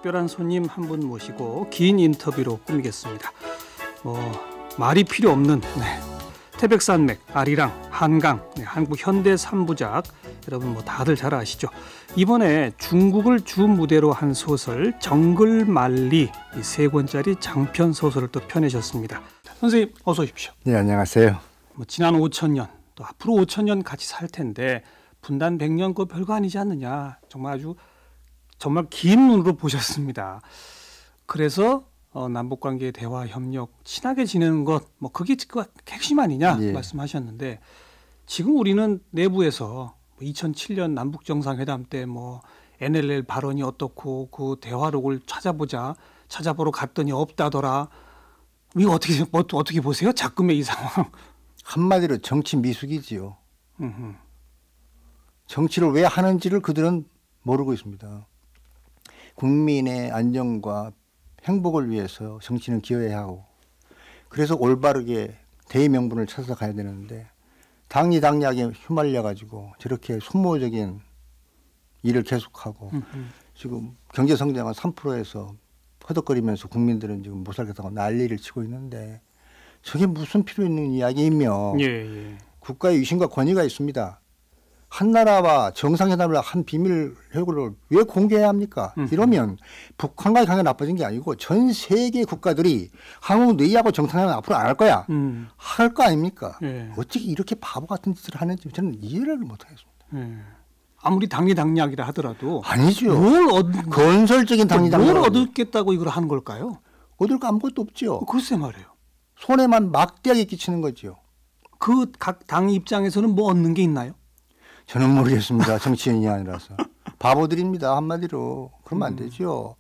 특별한 손님 한 분 모시고 긴 인터뷰로 꾸미겠습니다. 말이 필요 없는 태백산맥, 아리랑, 한강, 한국 현대 3부작 여러분 다들 잘 아시죠? 이번에 중국을 주 무대로 한 소설 정글만리 이 3권짜리 장편 소설을 또 펴내셨습니다. 선생님 어서 오십시오. 네, 안녕하세요. 지난 5천년 또 앞으로 5천년 같이 살 텐데 분단 100년 그거 별거 아니지 않느냐. 정말 긴 눈으로 보셨습니다. 그래서 남북관계 대화 협력 친하게 지내는 것 그게 그 핵심 아니냐 말씀하셨는데 지금 우리는 내부에서 2007년 남북 정상회담 때 NLL 발언이 어떻고 그 대화록을 찾아보러 갔더니 없다더라. 이거 어떻게 보세요? 작금의 이 상황. 한마디로 정치 미숙이지요. 정치를 왜 하는지를 그들은 모르고 있습니다. 국민의 안정과 행복을 위해서 정치는 기여해야 하고 그래서 올바르게 대의 명분을 찾아서 가야 되는데 당리당략에 휘말려가지고 저렇게 소모적인 일을 계속하고 지금 경제 성장은 3%에서 허덕거리면서 국민들은 지금 못 살겠다고 난리를 치고 있는데 저게 무슨 필요 있는 이야기이며 국가의 위신과 권위가 있습니다. 한 나라와 정상회담을 한 비밀 회고를 왜 공개해야 합니까? 이러면 북한과의 관계가 나빠진 게 아니고 전 세계 국가들이 한국 너희하고 정상회담 앞으로 안 할 거야. 할 거 아닙니까? 어떻게 이렇게 바보 같은 짓을 하는지 저는 이해를 못하겠습니다. 아무리 당리당략이라 하더라도 아니죠. 건설적인 당리당략. 뭘 얻겠다고 이걸 하는 걸까요? 얻을 거 아무것도 없죠. 글쎄 말이에요. 손해만 막대하게 끼치는 거죠. 그 각 당 입장에서는 얻는 게 있나요? 저는 모르겠습니다. 정치인이 아니라서. 바보들입니다. 한마디로. 그러면 안 되죠.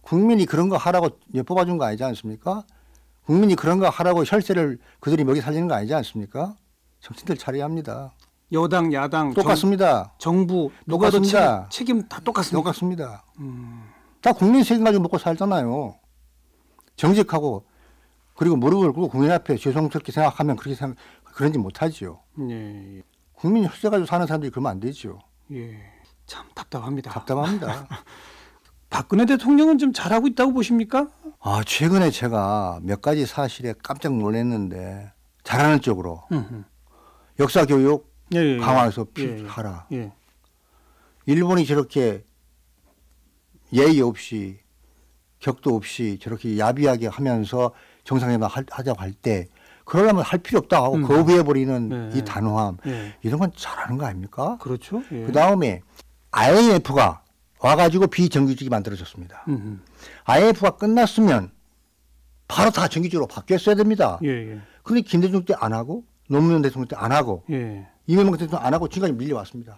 국민이 그런 거 하라고 뽑아준 거 아니지 않습니까? 국민이 그런 거 하라고 혈세를 그들이 먹여 살리는 거 아니지 않습니까? 정치인들 차려야 합니다. 여당, 야당, 똑같습니다. 정부 누가 더 책임 다 똑같습니다. 똑같습니다. 다 국민 세금 가지고 먹고 살잖아요. 정직하고 그리고 무릎을 꿇고 국민 앞에 죄송스럽게 생각하면 그런지 못하지요. 국민이 혈세 가지고 사는 사람들이 그러면 안 되죠. 참 답답합니다. 답답합니다. 박근혜 대통령은 좀 잘하고 있다고 보십니까? 최근에 제가 몇 가지 사실에 깜짝 놀랐는데 잘하는 쪽으로 역사 교육 강화해서 하라. 일본이 저렇게 예의 없이 격도 없이 저렇게 야비하게 하면서 정상회담 하자고 할 때 그러려면 할 필요 없다 하고 거부해버리는 이 단호함 이런 건 잘하는 거 아닙니까? 그렇죠. 그다음에 IMF가 와가지고 비정규직이 만들어졌습니다. IMF가 끝났으면 바로 다 정규직으로 바뀌었어야 됩니다. 그런데 김대중 때 안 하고 노무현 대통령 때 안 하고 이명박 대통령 안 하고 지금까지 밀려왔습니다.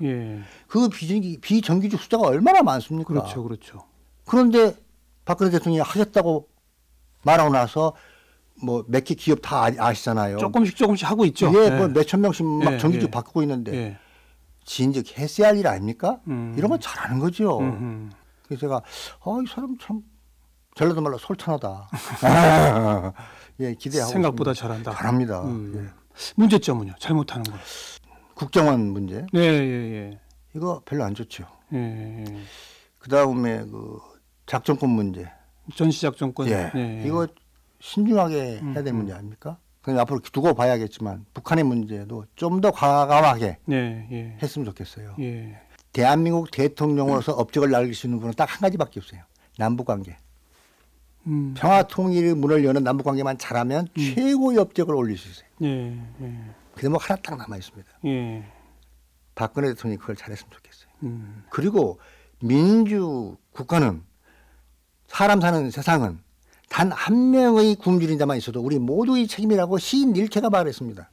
그 비정규직 숫자가 얼마나 많습니까? 그렇죠. 그런데 박근혜 대통령이 하겠다고 말하고 나서 몇 개 기업 다 아시잖아요. 조금씩 하고 있죠. 몇천 명씩 막 정규직 바꾸고 있는데 진즉 했어야 할 일 아닙니까? 이런 건 잘하는 거죠. 그래서 제가 이 사람 참 전라도 말로 솔탄하다. 기대하고 생각보다 있습니다. 잘한다. 잘합니다. 문제점은요? 잘못하는 거. 국정원 문제. 이거 별로 안 좋죠. 그다음에 그 작전권 문제. 전시작전권. 이거 신중하게 해야 될 문제 아닙니까? 그럼 앞으로 두고 봐야겠지만 북한의 문제도 좀 더 과감하게 했으면 좋겠어요. 대한민국 대통령으로서 업적을 남길 수 있는 분은 딱 한 가지밖에 없어요. 남북관계. 평화통일의 문을 여는 남북관계만 잘하면 최고의 업적을 올릴 수 있어요. 그 대목 하나 딱 남아 있습니다. 박근혜 대통령이 그걸 잘했으면 좋겠어요. 그리고 민주 국가는 사람 사는 세상은 단 한 명의 굶주린 자만 있어도 우리 모두의 책임이라고 시인 릴케가 말했습니다.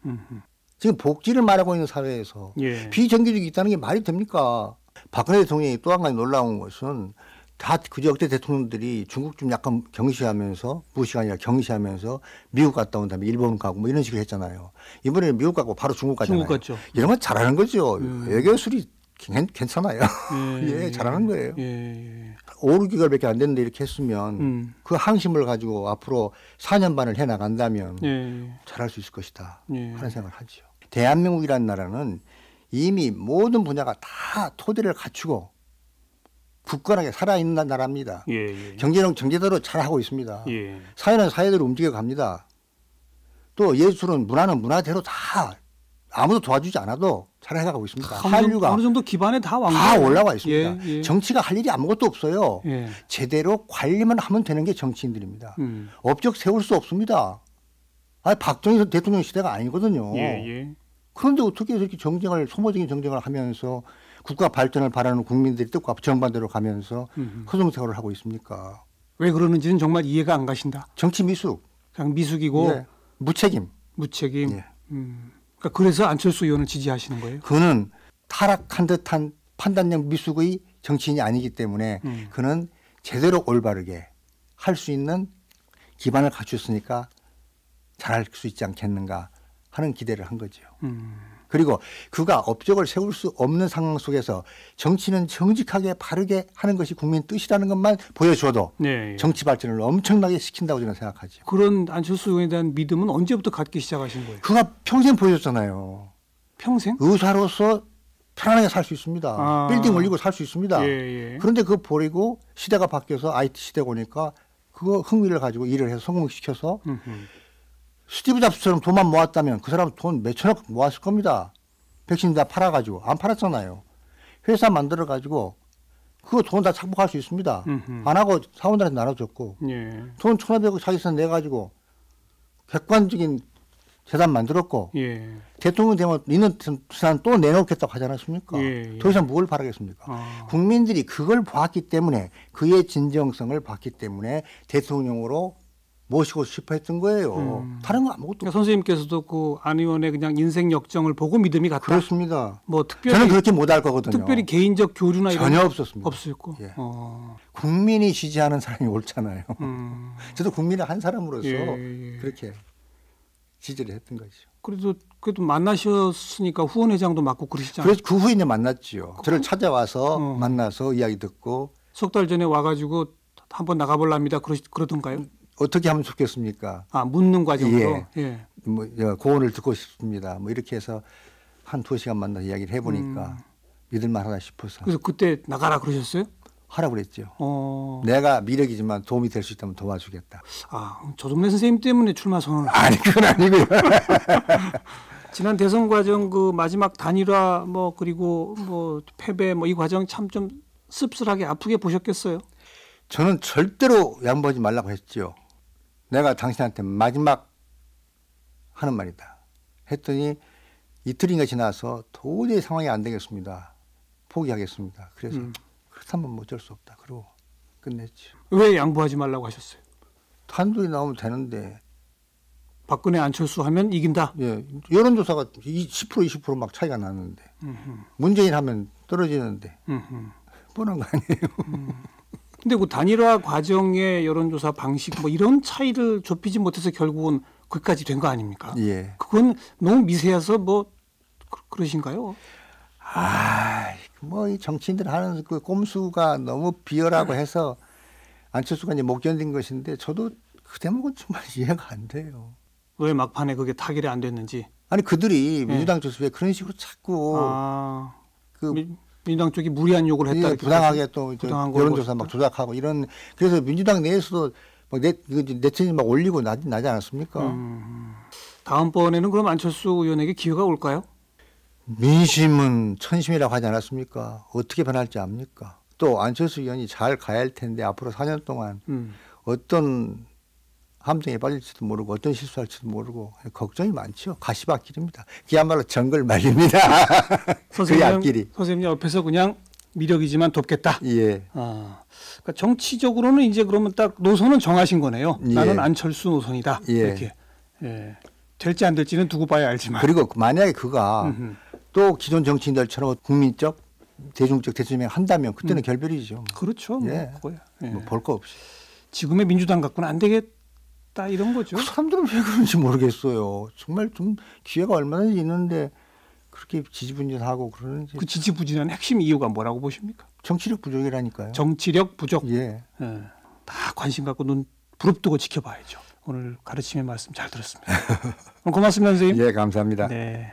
지금 복지를 말하고 있는 사회에서 비정규직이 있다는 게 말이 됩니까? 박근혜 대통령이 또 한 가지 놀라운 것은 다 그저 역대 대통령들이 중국 좀 약간 경시하면서 부시가 아니라 경시하면서 미국 갔다 온 다음에 일본 가고 이런 식으로 했잖아요. 이번에는 미국 가고 바로 중국 가잖아요. 중국 갔죠. 이런 건 잘하는 거죠. 외교술이 괜찮아요. 잘하는 거예요. 5, 6개월밖에 안 됐는데 이렇게 했으면 그 항심을 가지고 앞으로 4년 반을 해나간다면 잘할 수 있을 것이다 하는 생각을 하죠. 대한민국이라는 나라는 이미 모든 분야가 다 토대를 갖추고 굳건하게 살아있는 나라입니다. 예. 경제는 경제대로 잘하고 있습니다. 예. 사회는 사회대로 움직여 갑니다. 또 예술은 문화는 문화대로 다 아무도 도와주지 않아도 잘 해가고 있습니다. 한류가 어느 정도 기반에 다 올라와 있습니다. 예. 정치가 할 일이 아무것도 없어요. 예. 제대로 관리만 하면 되는 게 정치인들입니다. 음. 업적 세울 수 없습니다. 박정희 대통령 시대가 아니거든요. 예. 그런데 어떻게 이렇게 소모적인 정쟁을 하면서 국가 발전을 바라는 국민들이 뜻과 정반대로 가면서 허송세월을 하고 있습니까? 왜 그러는지는 정말 이해가 안 가신다. 정치 미숙. 그냥 미숙이고 예. 무책임. 무책임. 예. 그러니까 그래서 안철수 의원을 지지하시는 거예요? 그는 타락한 듯한 판단력 미숙의 정치인이 아니기 때문에 그는 제대로 올바르게 할 수 있는 기반을 갖췄으니까 잘할 수 있지 않겠는가 하는 기대를 한 거죠. 그리고 그가 업적을 세울 수 없는 상황 속에서 정치는 정직하게 바르게 하는 것이 국민 뜻이라는 것만 보여줘도 네. 정치 발전을 엄청나게 시킨다고 저는 생각하죠. 그런 안철수 의원에 대한 믿음은 언제부터 갖기 시작하신 거예요? 그가 평생 보여줬잖아요. 평생? 의사로서 편안하게 살 수 있습니다. 아. 빌딩 올리고 살 수 있습니다. 예. 그런데 그거 버리고 시대가 바뀌어서 IT 시대가 오니까 그거 흥미를 가지고 일을 해서 성공시켜서 스티브 잡스처럼 돈만 모았다면 그 사람 돈 몇천억 모았을 겁니다. 백신 다 팔아가지고. 안 팔았잖아요. 회사 만들어가지고 그거 돈 다 착복할 수 있습니다. 안 하고 사원들한테 나눠줬고 예. 돈 1,500억 자기선 내가지고 객관적인 재단 만들었고 예. 대통령 되면 있는 재산 또 내놓겠다고 하지 않았습니까? 예. 더 이상 뭘 바라겠습니까? 국민들이 그걸 봤기 때문에 그의 진정성을 봤기 때문에 대통령으로 모시고 싶어 했던 거예요. 다른 거 아무것도 그러니까 선생님께서도 그 안 의원의 그냥 인생 역정을 보고 믿음이 갔다. 그렇습니다. 뭐 특별히 저는 그렇게 못할 거거든요. 특별히 개인적 교류나 이런 전혀 없었습니다. 없었고. 예. 어. 국민이 지지하는 사람이 옳잖아요. 저도 국민의 한 사람으로서 예. 그렇게 지지를 했던 거죠. 그래도 만나셨으니까 후원회장도 맡고 그러시잖아요. 그래서 그 후에 이제 만났지요. 저를 찾아와서 만나서 이야기 듣고 석 달 전에 와가지고 한번 나가볼랍니다. 그러던가요? 어떻게 하면 좋겠습니까? 묻는 과정으로. 예. 뭐 고언을 듣고 싶습니다. 뭐 이렇게 해서 한 2시간 만나서 이야기를 해보니까 믿을만하다 싶어서 그래서 그때 나가라 그러셨어요? 하라고 그랬죠. 어. 내가 미력이지만 도움이 될 수 있다면 도와주겠다. 조동래 선생님 때문에 출마 선언을. 아니 그건 아니고요. 지난 대선 과정 그 마지막 단일화 뭐 그리고 뭐 패배 뭐 이 과정 참 좀 씁쓸하게 아프게 보셨겠어요? 저는 절대로 양보하지 말라고 했죠. 내가 당신한테 마지막 하는 말이다. 했더니 이틀인가 지나서 도저히 상황이 안 되겠습니다. 포기하겠습니다. 그래서 그렇다면 뭐 어쩔 수 없다. 그러고 끝냈죠. 왜 양보하지 말라고 하셨어요? 단둘이 나오면 되는데. 박근혜 안철수 하면 이긴다. 예, 여론조사가 10% 20% 차이가 나는데 문재인 하면 떨어지는데 뻔한 거 아니에요. 근데 그 단일화 과정의 여론조사 방식 뭐 이런 차이를 좁히지 못해서 결국은 거기까지 된 거 아닙니까? 예. 그건 너무 미세해서 뭐 그러신가요? 뭐 이 정치인들 하는 그 꼼수가 너무 비열하고 해서 안철수가 이제 못 견딘 것인데 저도 그 대목은 정말 이해가 안 돼요. 왜 막판에 그게 타결이 안 됐는지. 아니 그들이 민주당 쪽에서 왜 그런 식으로 자꾸 그 민주당 쪽이 무리한 요구를 했다. 부당하게 또 여론조사 막 조작하고 이런 그래서 민주당 내에서도 막 네티즌 막 올리고 나지 않았습니까? 다음번에는 그럼 안철수 의원에게 기회가 올까요? 민심은 천심이라고 하지 않았습니까? 어떻게 변할지 압니까? 또 안철수 의원이 잘 가야 할 텐데 앞으로 4년 동안 어떤 함정에 빠질지도 모르고 어떤 실수할지도 모르고 걱정이 많죠. 가시밭길입니다. 그야말로 정글 말입니다. 그 앞길이. 선생님 옆에서 그냥 미력이지만 돕겠다. 예. 그러니까 정치적으로는 이제 그러면 딱 노선은 정하신 거네요. 예. 나는 안철수 노선이다. 예. 이렇게. 예. 될지 안 될지는 두고 봐야 알지만. 그리고 만약에 그가 또 기존 정치인들처럼 국민적, 대중적 대통령 한다면 그때는 결별이죠. 그렇죠. 예. 그거야. 예. 뭐 볼 거 없이. 지금의 민주당 갖고는 안 되겠다 이런 거죠. 그 사람들은 왜 그런지 모르겠어요. 정말 좀 기회가 얼마나 있는데 그렇게 지지부진하고 그러는지. 그 지지부진한 핵심 이유가 뭐라고 보십니까? 정치력 부족이라니까요. 정치력 부족. 예. 예. 다 관심 갖고 눈 부릅뜨고 지켜봐야죠. 오늘 가르침의 말씀 잘 들었습니다. 고맙습니다, 선생님. 예, 감사합니다. 네.